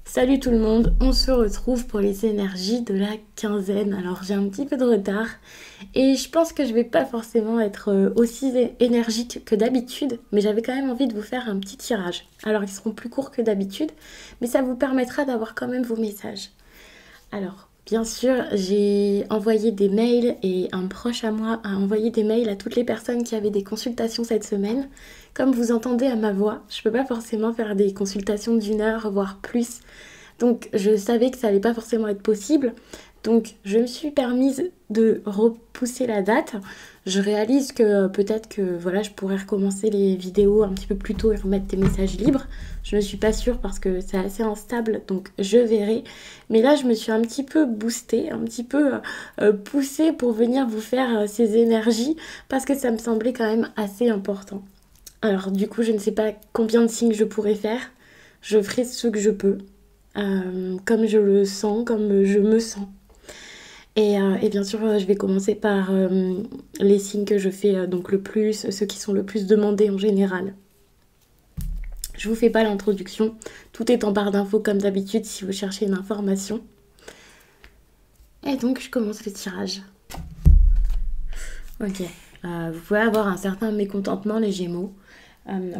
Salut tout le monde, on se retrouve pour les énergies de la quinzaine. Alors j'ai un petit peu de retard et je pense que je vais pas forcément être aussi énergique que d'habitude, mais j'avais quand même envie de vous faire un petit tirage. Alors ils seront plus courts que d'habitude, mais ça vous permettra d'avoir quand même vos messages. Alors, bien sûr, j'ai envoyé des mails et un proche à moi a envoyé des mails à toutes les personnes qui avaient des consultations cette semaine. Comme vous entendez à ma voix, je peux pas forcément faire des consultations d'une heure, voire plus. Donc, je savais que ça allait pas forcément être possible. Donc, je me suis permise de repousser la date. Je réalise que peut-être que voilà, je pourrais recommencer les vidéos un petit peu plus tôt et remettre des messages libres. Je ne suis pas sûre parce que c'est assez instable, donc je verrai. Mais là, je me suis un petit peu boostée, un petit peu poussée pour venir vous faire ces énergies parce que ça me semblait quand même assez important. Alors, du coup, je ne sais pas combien de signes je pourrais faire. Je ferai ce que je peux, comme je le sens, comme je me sens. Et bien sûr, je vais commencer par les signes que je fais donc le plus, ceux qui sont le plus demandés en général. Je vous fais pas l'introduction, tout est en barre d'infos comme d'habitude si vous cherchez une information. Et donc je commence le tirage. Ok, vous pouvez avoir un certain mécontentement les Gémeaux,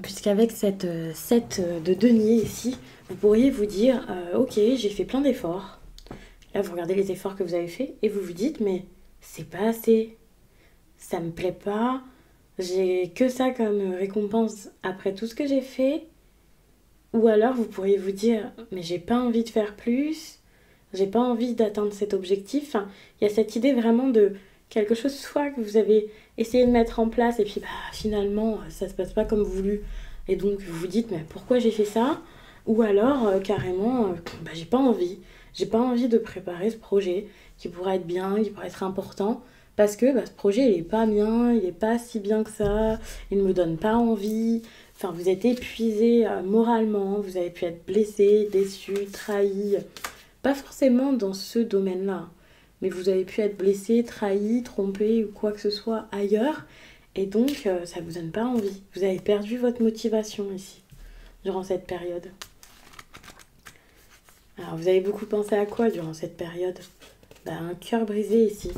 puisqu'avec cette 7 de denier ici, vous pourriez vous dire ok, j'ai fait plein d'efforts. Là, vous regardez les efforts que vous avez faits et vous vous dites mais c'est pas assez, ça me plaît pas, j'ai que ça comme récompense après tout ce que j'ai fait. Ou alors vous pourriez vous dire mais j'ai pas envie de faire plus, j'ai pas envie d'atteindre cet objectif. Enfin, il y a cette idée vraiment de quelque chose soit que vous avez essayé de mettre en place et puis bah, finalement ça se passe pas comme voulu et donc vous vous dites mais pourquoi j'ai fait ça. Ou alors carrément bah, j'ai pas envie de préparer ce projet qui pourrait être bien, qui pourrait être important parce que bah, ce projet il est pas bien, il est pas si bien que ça, il ne me donne pas envie. Enfin, vous êtes épuisé moralement, vous avez pu être blessé, déçu, trahi. Pas forcément dans ce domaine-là, mais vous avez pu être blessé, trahi, trompé ou quoi que ce soit ailleurs. Et donc, ça vous donne pas envie. Vous avez perdu votre motivation ici, durant cette période. Alors, vous avez beaucoup pensé à quoi durant cette période? Bah, un cœur brisé ici.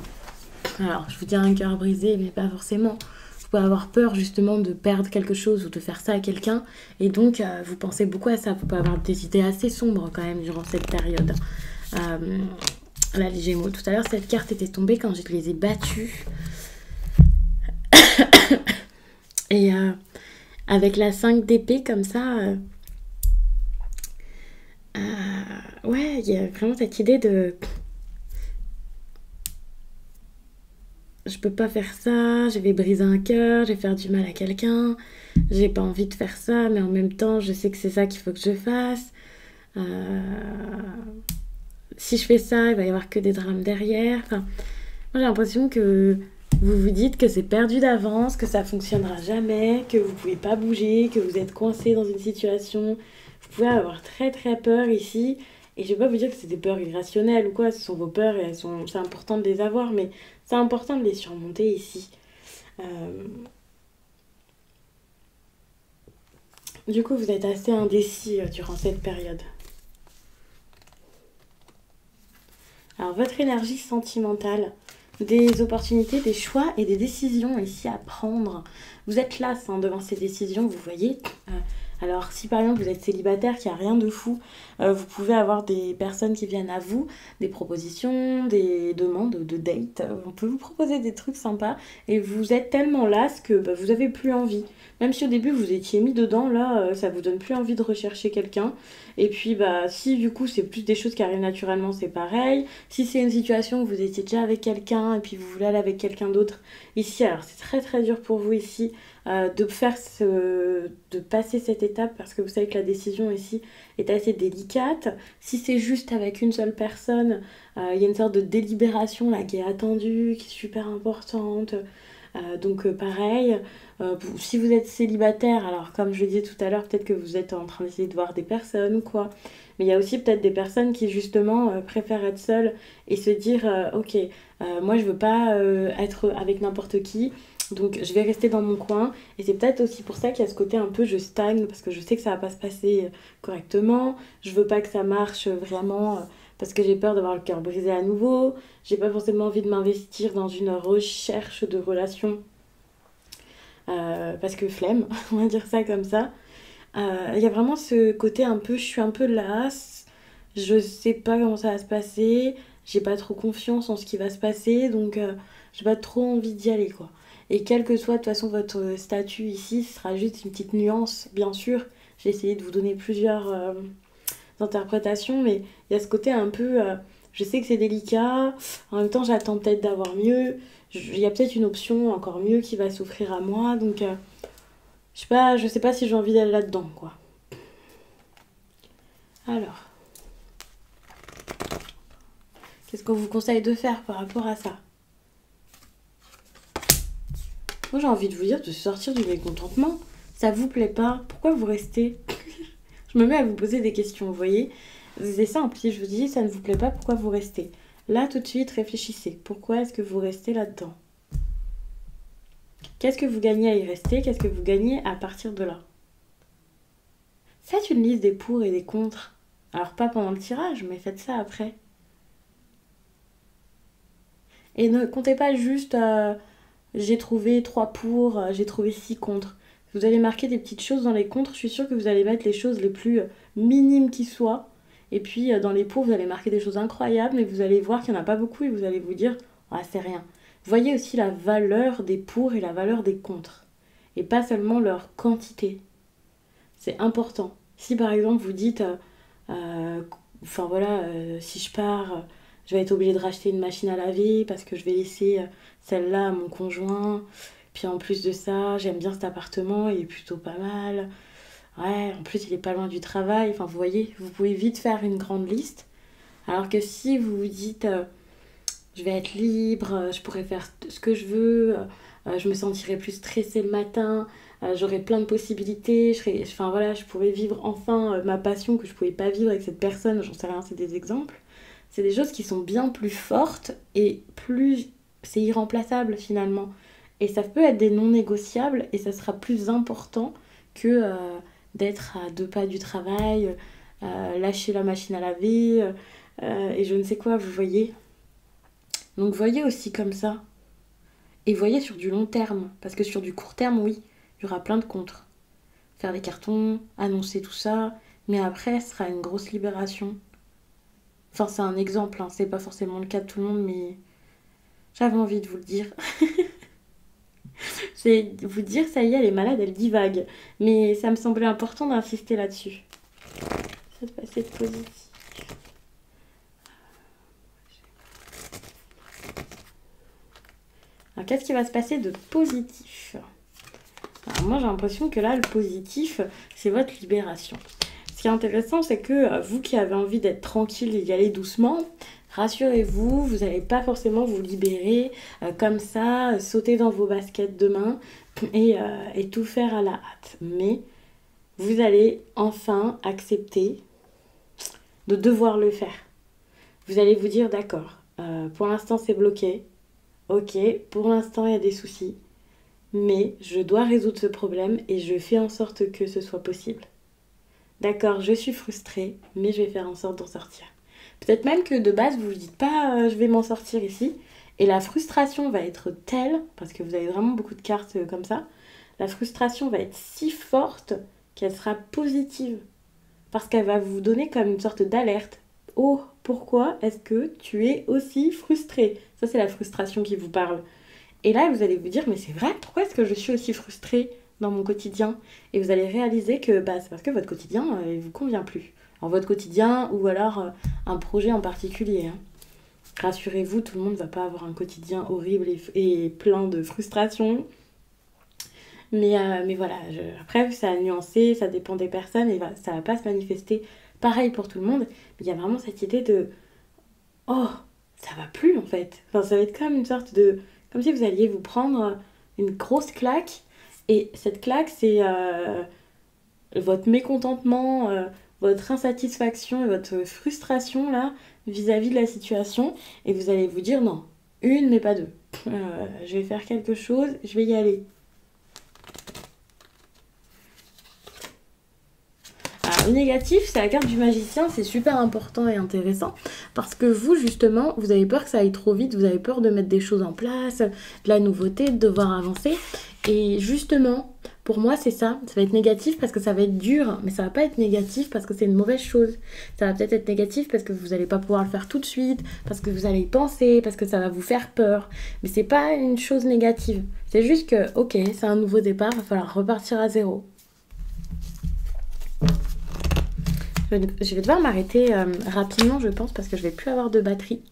Alors, je vous dis un cœur brisé, mais pas forcément. Vous pouvez avoir peur justement de perdre quelque chose ou de faire ça à quelqu'un. Et donc, vous pensez beaucoup à ça. Vous pouvez avoir des idées assez sombres quand même durant cette période. Là, les Gémeaux. Tout à l'heure, cette carte était tombée quand je les ai battus. Et avec la 5 d'épée comme ça... ouais, il y a vraiment cette idée de... Je peux pas faire ça, je vais briser un cœur, je vais faire du mal à quelqu'un, j'ai pas envie de faire ça, mais en même temps, je sais que c'est ça qu'il faut que je fasse. Si je fais ça, il va y avoir que des drames derrière. Enfin, moi, j'ai l'impression que vous vous dites que c'est perdu d'avance, que ça fonctionnera jamais, que vous pouvez pas bouger, que vous êtes coincé dans une situation. Vous pouvez avoir très très peur ici. Et je vais pas vous dire que c'est des peurs irrationnelles ou quoi, ce sont vos peurs et c'est important de les avoir, mais c'est important de les surmonter ici. Du coup, vous êtes assez indécis durant cette période. Alors, votre énergie sentimentale, des opportunités, des choix et des décisions ici à prendre. Vous êtes là devant ces décisions, vous voyez. Alors, si par exemple vous êtes célibataire, qu'il n'y a rien de fou, vous pouvez avoir des personnes qui viennent à vous, des propositions, des demandes de date. On peut vous proposer des trucs sympas et vous êtes tellement las que bah, vous n'avez plus envie. Même si au début vous étiez mis dedans, là, ça vous donne plus envie de rechercher quelqu'un. Et puis, bah, si du coup c'est plus des choses qui arrivent naturellement, c'est pareil. Si c'est une situation où vous étiez déjà avec quelqu'un et puis vous voulez aller avec quelqu'un d'autre ici, alors c'est très très dur pour vous ici. De passer cette étape parce que vous savez que la décision ici est assez délicate. Si c'est juste avec une seule personne, il y a une sorte de délibération là qui est attendue, qui est super importante. Donc pareil, si vous êtes célibataire, alors comme je le disais tout à l'heure, peut-être que vous êtes en train d'essayer de voir des personnes ou quoi. Mais il y a aussi peut-être des personnes qui justement préfèrent être seules et se dire ok, moi je veux pas être avec n'importe qui. Donc je vais rester dans mon coin et c'est peut-être aussi pour ça qu'il y a ce côté un peu je stagne parce que je sais que ça va pas se passer correctement. Je veux pas que ça marche vraiment parce que j'ai peur d'avoir le cœur brisé à nouveau. J'ai pas forcément envie de m'investir dans une recherche de relation parce que flemme, on va dire ça comme ça. Il y a vraiment ce côté un peu, je suis un peu lasse, je sais pas comment ça va se passer, j'ai pas trop confiance en ce qui va se passer, donc j'ai pas trop envie d'y aller quoi. Et quel que soit de toute façon votre statut ici, ce sera juste une petite nuance, bien sûr. J'ai essayé de vous donner plusieurs interprétations, mais il y a ce côté un peu, je sais que c'est délicat, en même temps j'attends peut-être d'avoir mieux, il y a peut-être une option encore mieux qui va s'offrir à moi, donc je sais pas si j'ai envie d'aller là-dedans, quoi. Alors, qu'est-ce qu'on vous conseille de faire par rapport à ça? Moi, j'ai envie de vous dire de sortir du mécontentement. Ça vous plaît pas? Pourquoi vous restez? Je me mets à vous poser des questions, vous voyez? C'est simple, si je vous dis ça ne vous plaît pas, pourquoi vous restez? Là, tout de suite, réfléchissez. Pourquoi est-ce que vous restez là-dedans? Qu'est-ce que vous gagnez à y rester? Qu'est-ce que vous gagnez à partir de là? Faites une liste des pour et des contre. Alors pas pendant le tirage, mais faites ça après. Et ne comptez pas juste j'ai trouvé 3 pour, j'ai trouvé 6 contre. Vous allez marquer des petites choses dans les contre, je suis sûre que vous allez mettre les choses les plus minimes qui soient. Et puis dans les pour, vous allez marquer des choses incroyables, mais vous allez voir qu'il n'y en a pas beaucoup et vous allez vous dire ah, c'est rien. Voyez aussi la valeur des pour et la valeur des contre. Et pas seulement leur quantité. C'est important. Si par exemple vous dites, enfin voilà, si je pars, je vais être obligée de racheter une machine à laver parce que je vais laisser celle-là à mon conjoint. Puis en plus de ça, j'aime bien cet appartement, il est plutôt pas mal. Ouais, en plus il est pas loin du travail. Enfin vous voyez, vous pouvez vite faire une grande liste. Alors que si vous vous dites, je vais être libre, je pourrais faire ce que je veux, je me sentirais plus stressée le matin, j'aurais plein de possibilités, enfin voilà, je pourrais vivre enfin ma passion que je pouvais pas vivre avec cette personne, j'en sais rien, c'est des exemples. C'est des choses qui sont bien plus fortes et plus c'est irremplaçable finalement. Et ça peut être des non négociables et ça sera plus important que d'être à 2 pas du travail, lâcher la machine à laver et je ne sais quoi, vous voyez. Donc voyez aussi comme ça. Et voyez sur du long terme. Parce que sur du court terme, oui, il y aura plein de contre. Faire des cartons, annoncer tout ça. Mais après, ce sera une grosse libération. Enfin, c'est un exemple, hein, c'est pas forcément le cas de tout le monde, mais j'avais envie de vous le dire. C'est vous dire, ça y est, elle est malade, elle divague. Mais ça me semblait important d'insister là-dessus. Ça de passer de positif. Alors, qu'est-ce qui va se passer de positif? Alors, moi, j'ai l'impression que là, le positif, c'est votre libération. Ce qui est intéressant, c'est que vous qui avez envie d'être tranquille et d'y aller doucement, rassurez-vous, vous n'allez pas forcément vous libérer comme ça, sauter dans vos baskets demain et tout faire à la hâte. Mais vous allez enfin accepter de devoir le faire. Vous allez vous dire, d'accord, pour l'instant c'est bloqué, ok, pour l'instant il y a des soucis, mais je dois résoudre ce problème et je fais en sorte que ce soit possible. D'accord, je suis frustrée, mais je vais faire en sorte d'en sortir. Peut-être même que de base, vous ne vous dites pas je vais m'en sortir ici. Et la frustration va être telle, parce que vous avez vraiment beaucoup de cartes comme ça, la frustration va être si forte qu'elle sera positive. Parce qu'elle va vous donner comme une sorte d'alerte. Oh, pourquoi est-ce que tu es aussi frustrée? Ça, c'est la frustration qui vous parle. Et là, vous allez vous dire, mais c'est vrai, pourquoi est-ce que je suis aussi frustrée dans mon quotidien? Et vous allez réaliser que c'est parce que votre quotidien, il ne vous convient plus. Alors votre quotidien ou alors un projet en particulier. Hein. Rassurez-vous, tout le monde ne va pas avoir un quotidien horrible et plein de frustration. Mais voilà, après ça a nuancé, ça dépend des personnes et ça ne va pas se manifester pareil pour tout le monde. Mais il y a vraiment cette idée de oh, ça va plus en fait. Enfin, ça va être comme une sorte de... Comme si vous alliez vous prendre une grosse claque. Et cette claque, c'est votre mécontentement, votre insatisfaction et votre frustration là vis-à-vis de la situation. Et vous allez vous dire non, une mais pas deux. je vais faire quelque chose, je vais y aller. Alors, le négatif, c'est la carte du magicien, c'est super important et intéressant parce que vous, justement, vous avez peur que ça aille trop vite, vous avez peur de mettre des choses en place, de la nouveauté, de devoir avancer. Et justement, pour moi, c'est ça. Ça va être négatif parce que ça va être dur, mais ça va pas être négatif parce que c'est une mauvaise chose. Ça va peut-être être négatif parce que vous n'allez pas pouvoir le faire tout de suite, parce que vous allez y penser, parce que ça va vous faire peur. Mais c'est pas une chose négative. C'est juste que, ok, c'est un nouveau départ, il va falloir repartir à zéro. Je vais devoir m'arrêter rapidement, je pense, parce que je vais plus avoir de batterie.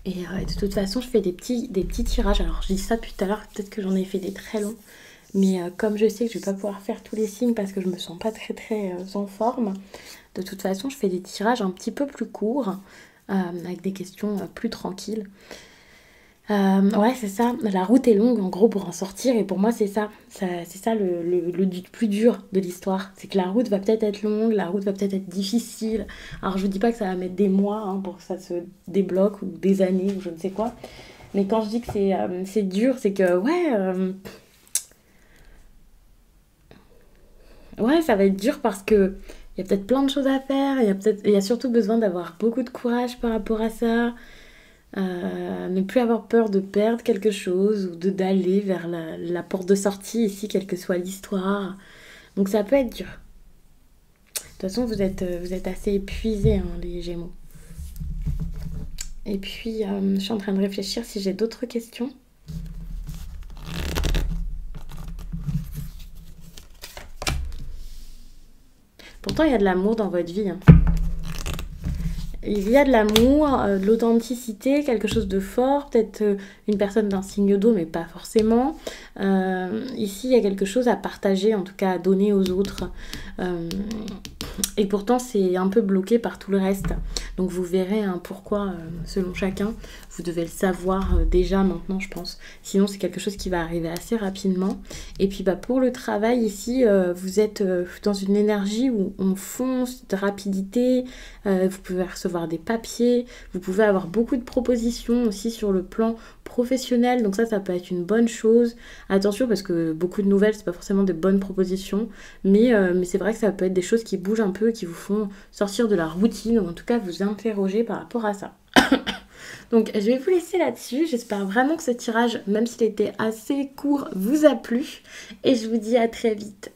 Et de toute façon, je fais des petits tirages. Alors, je dis ça depuis tout à l'heure, peut-être que j'en ai fait des très longs. Mais comme je sais que je vais pas pouvoir faire tous les signes parce que je me sens pas très en forme, de toute façon, je fais des tirages un petit peu plus courts, avec des questions plus tranquilles. Ouais, c'est ça. La route est longue, en gros, pour en sortir. Et pour moi, c'est ça. C'est ça le plus dur de l'histoire. C'est que la route va peut-être être longue, la route va peut-être être difficile. Alors, je vous dis pas que ça va mettre des mois hein, pour que ça se débloque, ou des années, ou je ne sais quoi. Mais quand je dis que c'est dur, c'est que, ouais, ça va être dur parce que il y a peut-être plein de choses à faire. Il y a surtout besoin d'avoir beaucoup de courage par rapport à ça. Ne plus avoir peur de perdre quelque chose ou d'aller vers la porte de sortie ici, quelle que soit l'histoire. Donc ça peut être dur. De toute façon, vous êtes assez épuisés, hein, les Gémeaux. Et puis, je suis en train de réfléchir si j'ai d'autres questions. Pourtant, il y a de l'amour dans votre vie, hein. Il y a de l'amour, de l'authenticité, quelque chose de fort, peut-être une personne d'un signe d'eau, mais pas forcément. Ici, il y a quelque chose à partager, en tout cas à donner aux autres. Euh, et pourtant, c'est un peu bloqué par tout le reste. Donc vous verrez hein, pourquoi, selon chacun. Vous devez le savoir déjà maintenant, je pense. Sinon, c'est quelque chose qui va arriver assez rapidement. Et puis bah, pour le travail, ici, vous êtes dans une énergie où on fonce de rapidité. Vous pouvez recevoir des papiers. Vous pouvez avoir beaucoup de propositions aussi sur le plan professionnel. Donc ça peut être une bonne chose. Attention, parce que beaucoup de nouvelles, c'est pas forcément des bonnes propositions. Mais c'est vrai que ça peut être des choses qui bougent un peu, qui vous font sortir de la routine, ou en tout cas vous interroger par rapport à ça. Donc je vais vous laisser là-dessus. J'espère vraiment que ce tirage, même s'il était assez court, vous a plu. Et je vous dis à très vite.